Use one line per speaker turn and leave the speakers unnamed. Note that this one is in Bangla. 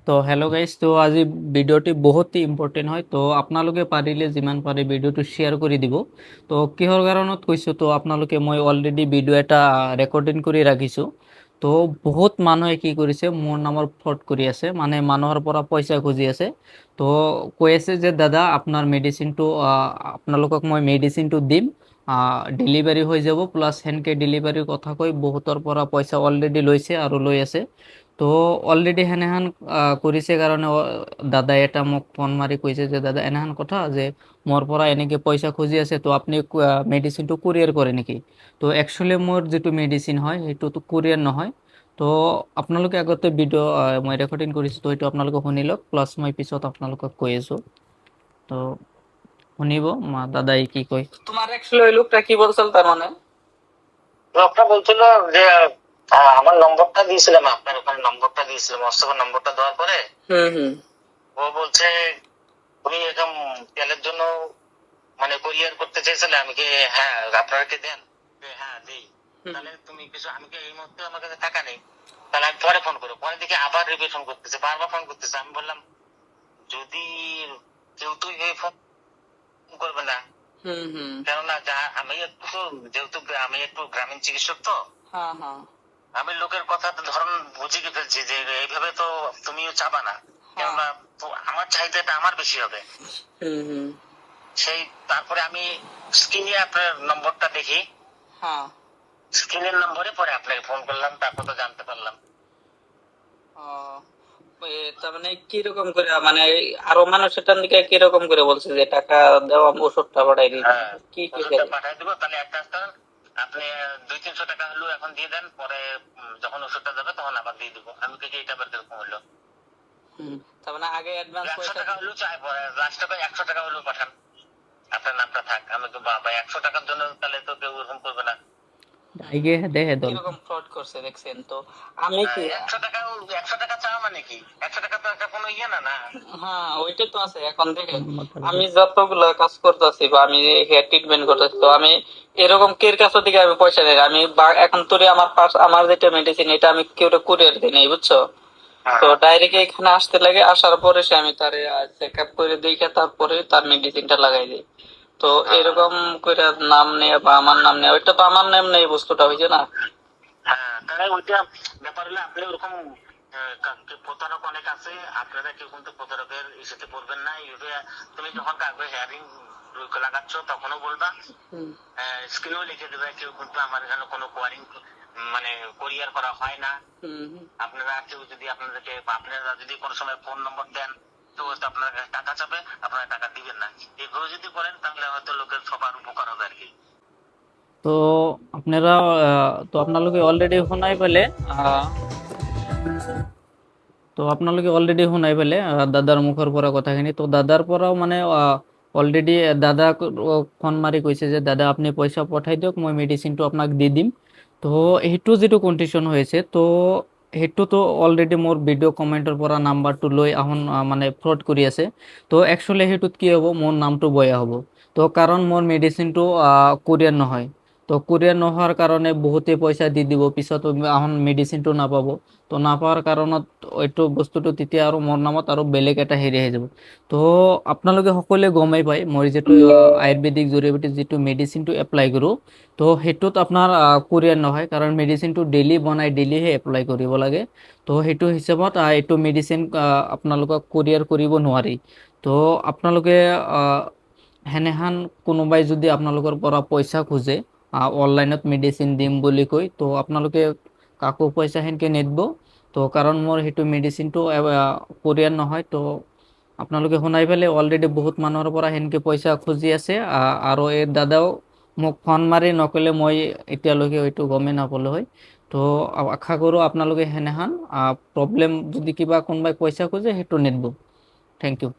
তো হেল্ল' গাইজ, তো আজি ভিডিঅ'টি বহুত ইম্পৰ্টেণ্ট হয়। তো আপোনালোকে পাৰিলে যিমান পাৰে ভিডিঅ'টো শ্বেয়াৰ কৰি দিব। তো কিহৰ কাৰণত কৈছোঁ, তো আপোনালোকে মই অলৰেডি ভিডিঅ' এটা ৰেকৰ্ডিং কৰি ৰাখিছোঁ। তো বহুত মানুহে কি কৰিছে, মোৰ নামৰ ফ্ৰড কৰি আছে, মানে মানুহৰ পৰা পইচা খুজি আছে। তো কৈ আছে যে দাদা আপোনাৰ মেডিচিনটো, আপোনালোকক মই মেডিচিনটো দিম, ডেলিভাৰী হৈ যাব, প্লাছ সেনেকৈ ডেলিভাৰীৰ কথা কৈ বহুতৰ পৰা পইচা অলৰেডি লৈছে আৰু লৈ আছে। তো অলৰেডি সেনেহান কৰিছে কাৰণে দাদাই এটা মোক ফোন মাৰি কৈছে যে দাদা এনেহান কথা যে মোৰ পৰা এনেকৈ পইচা খুজি আছে, তো আপুনি মেডিচিনটো কুৰিয়াৰ কৰে নেকি? তো একচুৱেলি মোৰ যিটো মেডিচিন হয় সেইটোতো কুৰিয়াৰ নহয়। তো আপোনালোকে আগতে ভিডিঅ' মই ৰেকৰ্ডিং কৰিছোঁ, তো সেইটো আপোনালোকে শুনি লওক, প্লাছ মই পিছত আপোনালোকক কৈ আছোঁ। তো শুনিব দাদাই কি কয়। তোমার অ্যাকচুয়ালি ওই লোকটা কি বলছিল তার মানে?
লোকটা বলছিল যে আমার নম্বরটা দিয়েছিলাম, আপনার ওখানে নম্বরটা দিয়েছিলাম, হোয়াটসঅ্যাপের নম্বরটা দেওয়ার পরে ও বলছে তুমি এরকম তেলের জন্য মানে কোরিয়ার করতে চাইছিলে। আমি কি হ্যাঁ আপনারা কি দেন? হ্যাঁ দিই। তাহলে তুমি কিছু, আমি কি এই মুহূর্তে আমার কাছে টাকা নেই, তাহলে আমি পরে ফোন করবো। পরে দেখি আবার রিপিট ফোন করতেছে, বারবার ফোন করতেছে। আমি বললাম যদি কেউ তুই ফোন করবে না, কেননা আমি একটু যেহেতু আমি একটু গ্রামীণ চিকিৎসক, তো আমি লোকের কথা ধরন বুঝিয়ে ফেলছি যে এইভাবে তো তুমিও চাবা না, কেননা আমার চাহিদাটা আমার বেশি হবে। সেই তারপরে আমি স্ক্রিনে আপনার নম্বরটা দেখি, স্ক্রিনের নম্বরে পরে আপনাকে ফোন করলাম, তারপর তো জানতে পারলাম।
তার মানে কিরকম করে, মানে আরো মানুষের দিকে কিরকম করে বলছে যে টাকা দেওয়া, ওষুধটা পাঠাই দিই, কি কি
পাঠাই দিব। তাহলে একটা আপনি 200-300 টাকা হলেও এখন দিয়ে দেন, পরে যখন ওষুধটা যাবে তখন আবার দিয়ে দিব। আমি কি এটা আবার কিরকম হলো?
তার মানে আগে অ্যাডভান্স
100 টাকা হলেও চাই, পরে লাস্ট টাকা 100 টাকা হলেও পাঠান, আপনার নামটা থাক। আমি তো বাবা 100 টাকার জন্য তাহলে তো কেউ ওরকম করবে না।
আগে দেখে কিরকম ফ্রড করছে দেখছেন। তো আমি কি
100 টাকা, 100 টাকা চাওয়া মানে কি? 100 টাকা তো একটা কোনো ইয়ে না না।
হ্যাঁ, ওইটা তো আছে। এখন দেখেন আমি যতগুলো কাজ করতেছি বা আমি হেয়ার ট্রিটমেন্ট করতেছি, তো আমি এরকম কের কাছ থেকে আমি পয়সা নেই। আমি এখন তোরে আমার আমার যেটা মেডিসিন, এটা আমি কেউ কুরিয়ার দিই নাই, বুঝছো? তো ডাইরেক্ট এখানে আসতে লাগে, আসার পরে সে আমি তারে চেক আপ করে দেখে তারপরে তার মেডিসিনটা লাগাই দিই। তো এরকম করে নাম নেই বা আমার নাম নেই, ওইটা তো আমার নাম নেই, বস্তুটা হয়েছে না।
হ্যাঁ, তাহলে ওইটা ব্যাপার হলে আপনি ওরকম প্রতারক অনেক আছে, আপনারা কেউ কিন্তু প্রতারকের ইসেতে পড়বেন না। তুমি যখন কাগজে হেয়ারিং লাগাচ্ছ তখনও বলবা, স্ক্রিনেও লিখে দেবে কেউ কিন্তু আমার এখানে কোনো মানে কোরিয়ার করা হয় না। আপনারা কেউ যদি আপনাদেরকে, আপনারা যদি কোনো সময় ফোন নম্বর দেন তো আপনার কাছে টাকা চাবে, আপনারা টাকা দিবেন না। এইভাবে যদি করেন তাহলে হয়তো লোকের সবার উপকার হবে আর কি। তো আপনারা তো আপোনালোকে অলৰেডি শুনাই পেলে, দাদাৰ মুখৰ পৰা কথাখিনি। তো দাদাৰ পৰাও মানে অলৰেডি দাদাক ফোন মাৰি কৈছে যে দাদা আপুনি পইচা পঠাই দিয়ক, মই মেডিচিনটো আপোনাক দি দিম। তো সেইটো যিটো কণ্ডিশ্যন হৈছে, তো সেইটোতো অলৰেডি মোৰ ভিডিঅ' কমেণ্টৰ পৰা নাম্বাৰটো লৈ মানে ফ্ৰড কৰি আছে। তো একচুৱেলি সেইটোত কি হ'ব, মোৰ নামটো বেয়া হ'ব। তো কাৰণ মোৰ মেডিচিনটো কোৰিয়াৰ নহয়। তো কোৰিয়াৰ নোহোৱাৰ কাৰণে বহুতে পইচা দি দিব, পিছত মেডিচিনটো নাপাব। তো নাপাৱাৰ কাৰণত এইটো বস্তুটো তেতিয়া আৰু মোৰ নামত আৰু বেলেগ এটা হেৰি আহি যাব। তো আপোনালোকে সকলোৱে গমেই পায়, মই যিটো আয়ুৰ্বেদিক জড়িবুটি যিটো মেডিচিনটো এপ্লাই কৰোঁ, তো সেইটোত আপোনাৰ কোৰিয়াৰ নহয়, কাৰণ মেডিচিনটো ডেইলি বনাই ডেইলিহে এপ্লাই কৰিব লাগে। তো সেইটো হিচাপত এইটো মেডিচিন আপোনালোকক কোৰিয়াৰ কৰিব নোৱাৰি। তো আপোনালোকে সেনেহান কোনোবাই যদি আপোনালোকৰ পৰা পইচা খোজে, অনলাইনত মেডিচিন দিম বুলি কৈ, তো আপোনালোকে কাকো পইচা সেনেকৈ নিদিব। তো কাৰণ মোৰ সেইটো মেডিচিনটো কোৰিয়াৰ নহয়। তো আপোনালোকে শুনাই পেলাই অলৰেডি বহুত মানুহৰ পৰা সেনেকৈ পইচা খুজি আছে, আৰু এই দাদাও মোক ফোন মাৰি নকলে মই এতিয়ালৈকে হয়তো গমেই নাপালোঁ হয়। তো আশা কৰোঁ আপোনালোকে সেনেহান প্ৰব্লেম যদি কিবা কোনোবাই পইচা খোজে সেইটো নিদিব। Thank you.